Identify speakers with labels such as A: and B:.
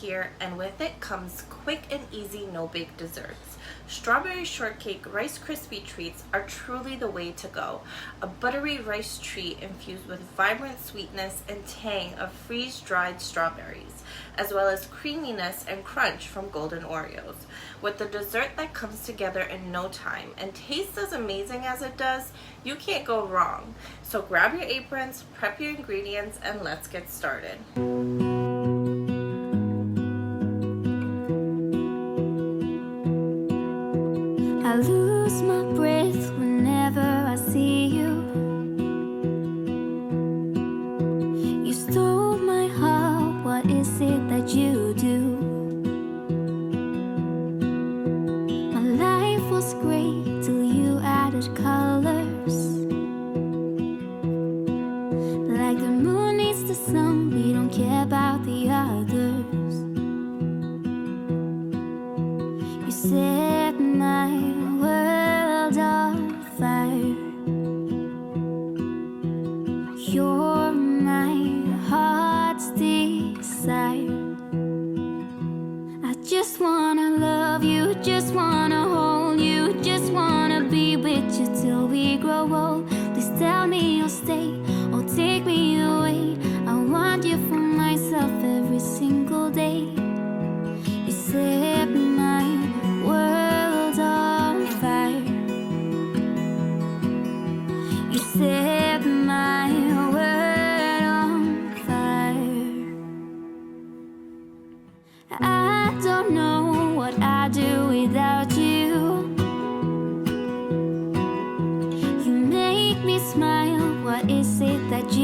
A: here, and with it comes quick and easy no-bake desserts. Strawberry shortcake Rice Krispie treats are truly the way to go. A buttery rice treat infused with vibrant sweetness and tang of freeze-dried strawberries, as well as creaminess and crunch from Golden Oreos. With the dessert that comes together in no time and tastes as amazing as it does, you can't go wrong. So grab your aprons, prep your ingredients, and let's get started.
B: I lose my breath whenever I see you. You stole my heart, what is it that you do? My life was great till you added colors. Like the moon needs the sun, we don't care about the others. You set my world on fire. You're my heart's desire. I just wanna love you, just wanna hold you, just wanna be with you till we grow old. Please tell me you'll stay or take me away. I want you for myself every single day. You set my world on fire. You set my world on fire. I don't know what I'd do without you. You make me smile, what is it that you